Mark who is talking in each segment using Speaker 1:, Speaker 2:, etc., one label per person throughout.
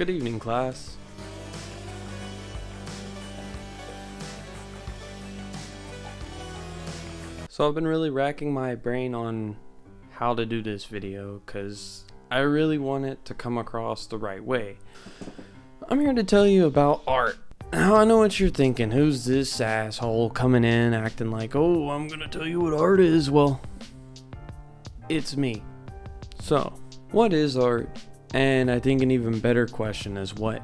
Speaker 1: Good evening, class. So I've been really racking my brain on how to do this video because I really want it to come across the right way. I'm here to tell you about art. Now I know what you're thinking. Who's this asshole coming in acting like, oh, I'm gonna tell you what art is? Well, it's me. So, what is art? And I think an even better question is what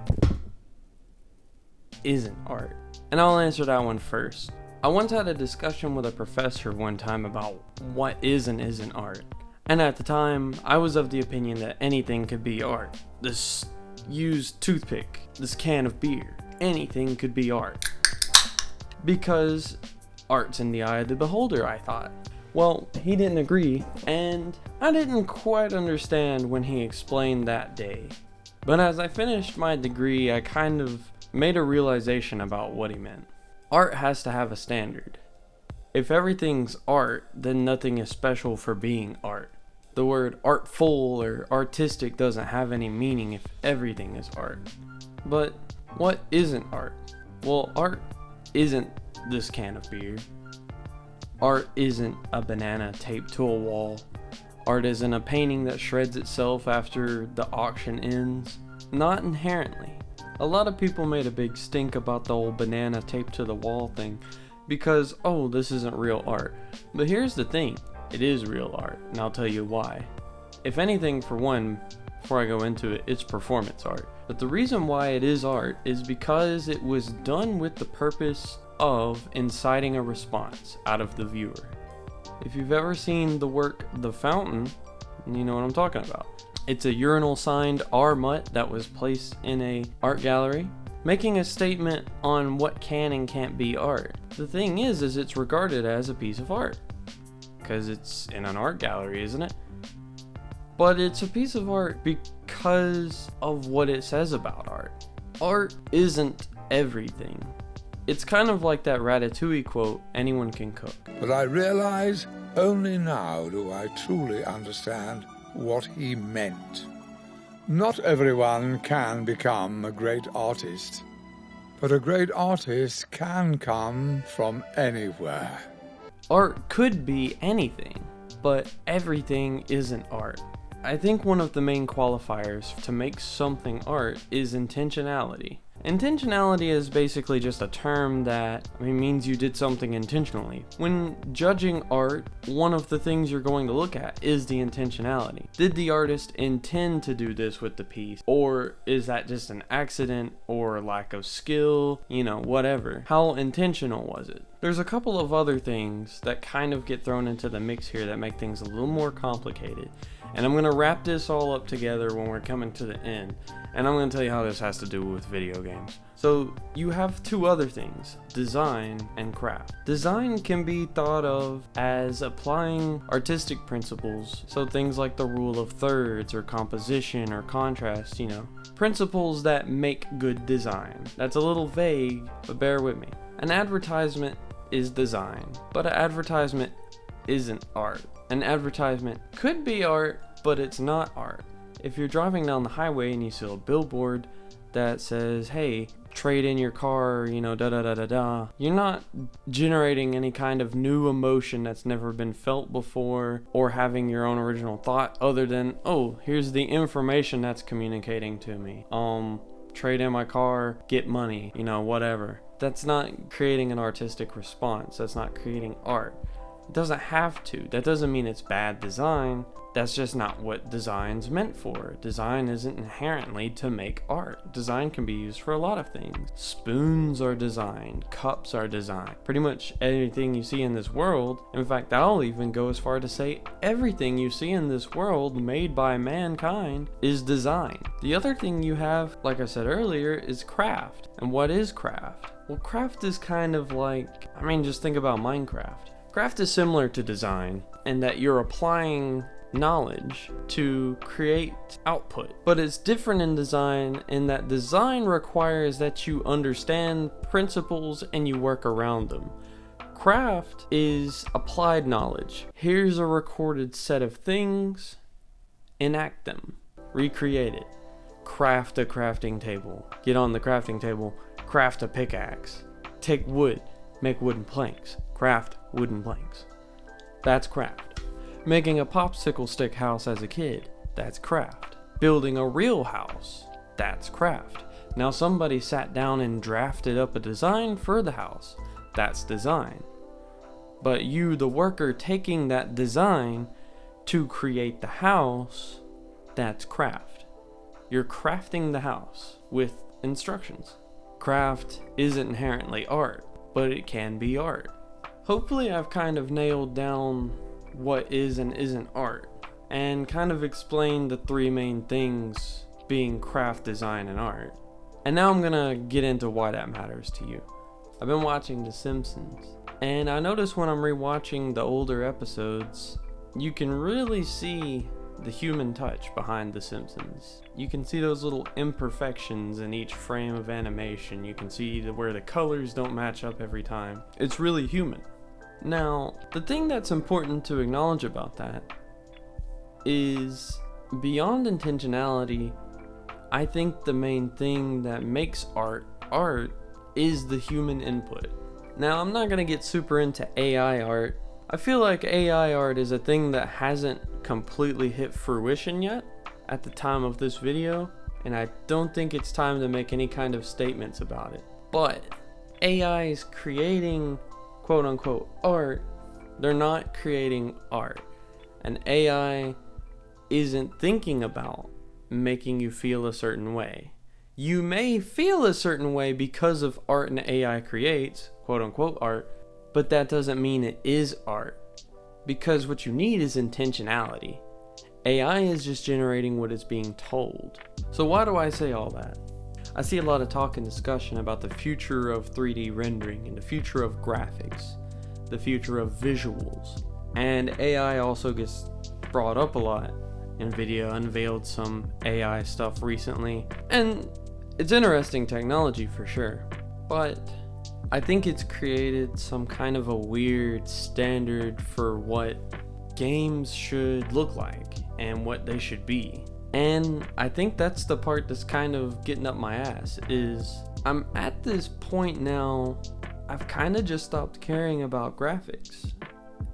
Speaker 1: isn't art? And I'll answer that one first. I once had a discussion with a professor one time about what is and isn't art. And at the time, I was of the opinion that anything could be art. This used toothpick, this can of beer, anything could be art. Because art's in the eye of the beholder, I thought. Well, he didn't agree, and I didn't quite understand when he explained that day. But as I finished my degree, I kind of made a realization about what he meant. Art has to have a standard. If everything's art, then nothing is special for being art. The word artful or artistic doesn't have any meaning if everything is art. But what isn't art? Well, art isn't this can of beer. Art isn't a banana taped to a wall. Art isn't a painting that shreds itself after the auction ends. Not inherently. A lot of people made a big stink about the old banana taped to the wall thing because, oh, this isn't real art. But here's the thing, it is real art, and I'll tell you why. If anything, for one, before I go into it, it's performance art. But the reason why it is art is because it was done with the purpose of inciting a response out of the viewer. If you've ever seen the work The Fountain, you know what I'm talking about. It's a urinal signed R mutt that was placed in a art gallery, making a statement on what can and can't be art. The thing is it's regarded as a piece of art because it's in an art gallery, isn't it? But it's a piece of art because of what it says about art. Art isn't everything. It's kind of like that Ratatouille quote, anyone can cook.
Speaker 2: But I realize only now do I truly understand what he meant. Not everyone can become a great artist, but a great artist can come from anywhere.
Speaker 1: Art could be anything, but everything isn't art. I think one of the main qualifiers to make something art is intentionality. Intentionality is basically just a term that means you did something intentionally. When judging art, one of the things you're going to look at is the intentionality. Did the artist intend to do this with the piece? Or is that just an accident or lack of skill? Whatever. How intentional was it? There's a couple of other things that kind of get thrown into the mix here that make things a little more complicated. And I'm going to wrap this all up together when we're coming to the end. And I'm going to tell you how this has to do with video games. So you have two other things, design and craft. Design can be thought of as applying artistic principles. So things like the rule of thirds or composition or contrast, principles that make good design. That's a little vague, but bear with me. An advertisement is design, but an advertisement isn't art. An advertisement could be art, but it's not art. If you're driving down the highway and you see a billboard that says, hey, trade in your car, you're not generating any kind of new emotion that's never been felt before or having your own original thought other than, oh, here's the information that's communicating to me. Trade in my car, get money, whatever. That's not creating an artistic response. That's not creating art. It doesn't have to. That doesn't mean it's bad design. That's just not what design's meant for. Design isn't inherently to make art. Design can be used for a lot of things. Spoons are designed. Cups are designed. Pretty much everything you see in this world. In fact, I'll even go as far to say everything you see in this world made by mankind is design. The other thing you have, like I said earlier, is craft. And what is craft? Well, craft is kind of like, just think about Minecraft. Craft is similar to design in that you're applying knowledge to create output, but it's different in design in that design requires that you understand principles and you work around them. Craft is applied knowledge. Here's a recorded set of things, enact them, recreate it. craft a crafting table. Get on the crafting table, craft a pickaxe. Take wood, make wooden planks. Craft wooden planks. That's craft. Making a popsicle stick house as a kid. That's craft. Building a real house. That's craft. Now somebody sat down and drafted up a design for the house. That's design. But you, the worker, taking that design to create the house, that's craft. You're crafting the house with instructions. Craft isn't inherently art, but it can be art. Hopefully I've kind of nailed down what is and isn't art, and kind of explained the three main things being craft, design, and art. And now I'm gonna get into why that matters to you. I've been watching The Simpsons, and I notice when I'm rewatching the older episodes, you can really see the human touch behind The Simpsons. You can see those little imperfections in each frame of animation. You can see where the colors don't match up every time. It's really human. Now, the thing that's important to acknowledge about that is, beyond intentionality, I think the main thing that makes art is the human input. Now, I'm not gonna get super into AI art. I feel like AI art is a thing that hasn't completely hit fruition yet at the time of this video, and I don't think it's time to make any kind of statements about it. But AI is creating quote unquote art. They're not creating art. And AI isn't thinking about making you feel a certain way. You may feel a certain way because of art and AI creates, quote unquote art, but that doesn't mean it is art. Because what you need is intentionality. AI is just generating what is being told. So why do I say all that? I see a lot of talk and discussion about the future of 3D rendering and the future of graphics, the future of visuals, and AI also gets brought up a lot. NVIDIA unveiled some AI stuff recently, and it's interesting technology for sure, but I think it's created some kind of a weird standard for what games should look like and what they should be. And I think that's the part that's kind of getting up my ass, is I'm at this point now, I've kind of just stopped caring about graphics.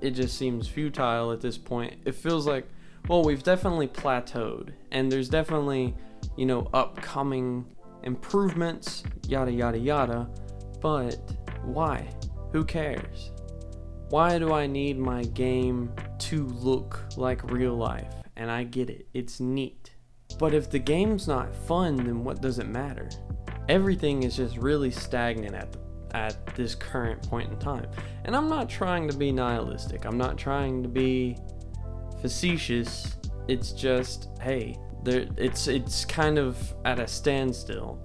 Speaker 1: It just seems futile at this point. It feels like, well, we've definitely plateaued, and there's definitely, upcoming improvements, yada yada yada, but why? Who cares? Why do I need my game to look like real life? And I get it, it's neat. But if the game's not fun, then what does it matter? Everything is just really stagnant at this current point in time. And I'm not trying to be nihilistic. I'm not trying to be facetious. It's just, hey, it's kind of at a standstill.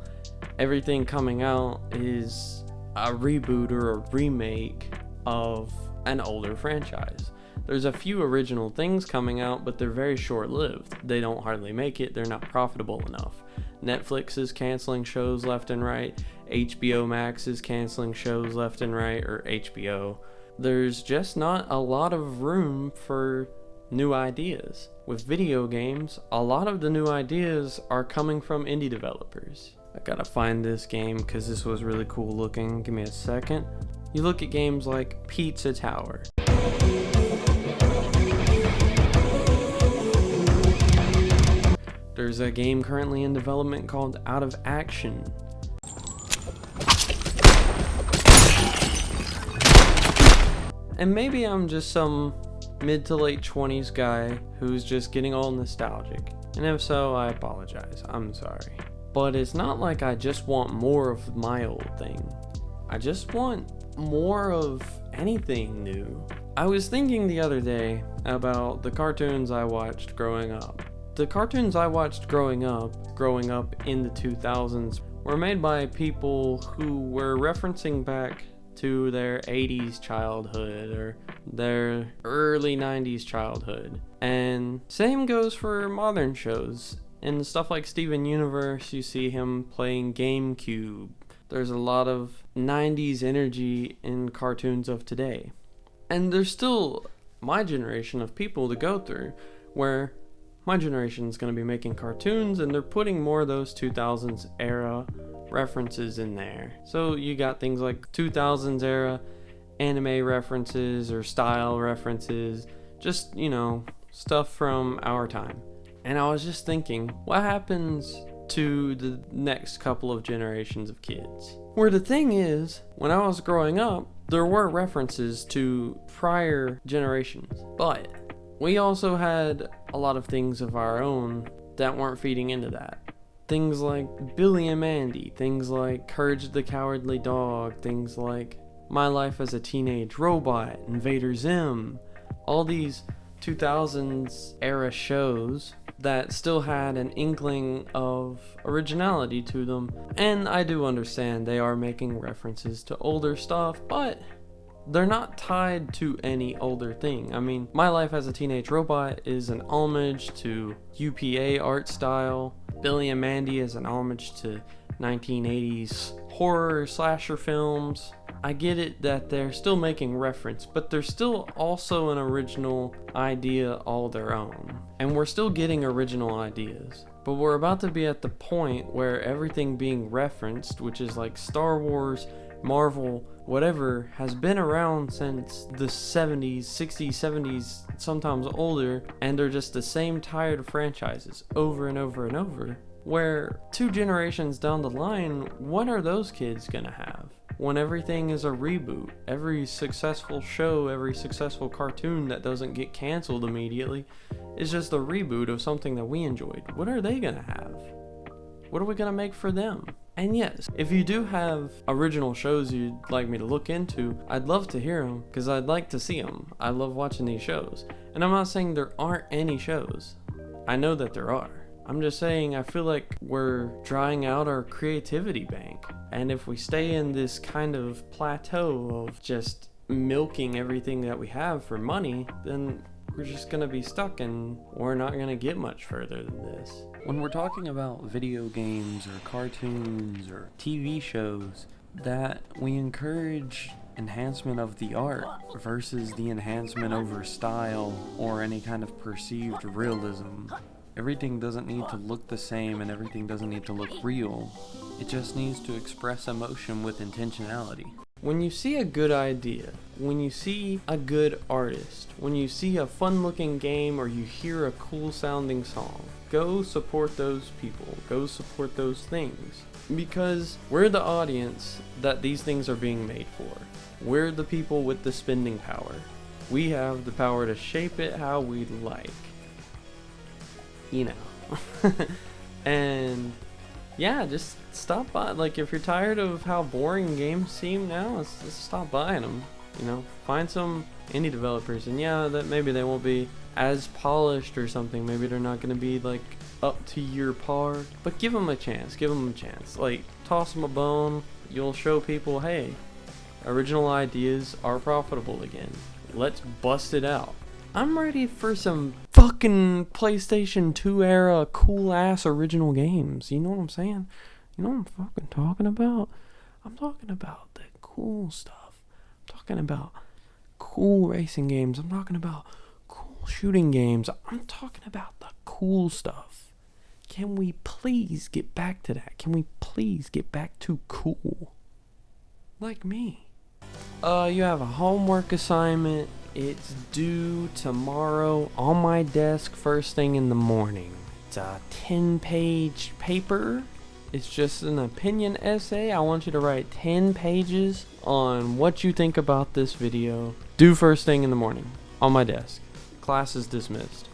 Speaker 1: Everything coming out is a reboot or a remake of an older franchise. There's a few original things coming out, but they're very short-lived. They don't hardly make it. They're not profitable enough. Netflix is canceling shows left and right. HBO Max is canceling shows left and right, or HBO. There's just not a lot of room for new ideas. With video games, a lot of the new ideas are coming from indie developers. I gotta find this game because this was really cool looking. Give me a second. You look at games like Pizza Tower. There's a game currently in development called Out of Action. And maybe I'm just some mid to late 20s guy who's just getting all nostalgic. And if so, I apologize. I'm sorry. But it's not like I just want more of my old thing. I just want more of anything new. I was thinking the other day about the cartoons I watched growing up. The cartoons I watched growing up in the 2000s, were made by people who were referencing back to their 80s childhood or their early 90s childhood. And same goes for modern shows. In stuff like Steven Universe, you see him playing GameCube. There's a lot of 90s energy in cartoons of today. And there's still my generation of people to go through where my generation is going to be making cartoons, and they're putting more of those 2000s era references in there. So you got things like 2000s era anime references or style references, just, you know, stuff from our time. And I was just thinking, what happens to the next couple of generations of kids? Where the thing is, when I was growing up, there were references to prior generations, but we also had a lot of things of our own that weren't feeding into that. Things like Billy and Mandy, things like Courage the Cowardly Dog, things like My Life as a Teenage Robot, Invader Zim, all these 2000s era shows that still had an inkling of originality to them. And I do understand they are making references to older stuff, but they're not tied to any older thing. I mean, My Life as a Teenage Robot is an homage to UPA art style. Billy and Mandy is an homage to 1980s horror slasher films. I get it that they're still making reference, but they're still also an original idea all their own. And we're still getting original ideas. But we're about to be at the point where everything being referenced, which is like Star Wars, Marvel, whatever, has been around since the 70s, 60s, 70s, sometimes older, and they're just the same tired franchises over and over and over. Where 2 generations down the line, what are those kids gonna have? When everything is a reboot, every successful show, every successful cartoon that doesn't get canceled immediately is just a reboot of something that we enjoyed. What are they gonna have? What are we gonna make for them? And yes, if you do have original shows you'd like me to look into, I'd love to hear them, because I'd like to see them. I love watching these shows. And I'm not saying there aren't any shows. I know that there are. I'm just saying I feel like we're drying out our creativity bank. And if we stay in this kind of plateau of just milking everything that we have for money, then we're just gonna be stuck and we're not gonna get much further than this. When we're talking about video games or cartoons or TV shows, that we encourage enhancement of the art versus the enhancement over style or any kind of perceived realism. Everything doesn't need to look the same and everything doesn't need to look real. It just needs to express emotion with intentionality. When you see a good idea, when you see a good artist, when you see a fun looking game or you hear a cool sounding song, go support those people, go support those things. Because we're the audience that these things are being made for. We're the people with the spending power. We have the power to shape it how we like. You know. And yeah, just stop by. Like, if you're tired of how boring games seem now, let's stop buying them. You know, find some indie developers, and yeah, that maybe they won't be as polished or something. Maybe they're not going to be like up to your par, but give them a chance. Give them a chance. Like, toss them a bone. You'll show people, hey, original ideas are profitable again. Let's bust it out. I'm ready for some fucking PlayStation 2 era cool ass original games. You know what I'm saying? You know what I'm fucking talking about? I'm talking about the cool stuff. I'm talking about cool racing games. I'm talking about cool shooting games. I'm talking about the cool stuff. Can we please get back to that? Can we please get back to cool? Like me. You have a homework assignment. It's due tomorrow on my desk first thing in the morning. It's a 10-page paper. It's just an opinion essay. I want you to write 10 pages on what you think about this video. Due first thing in the morning on my desk. Class is dismissed.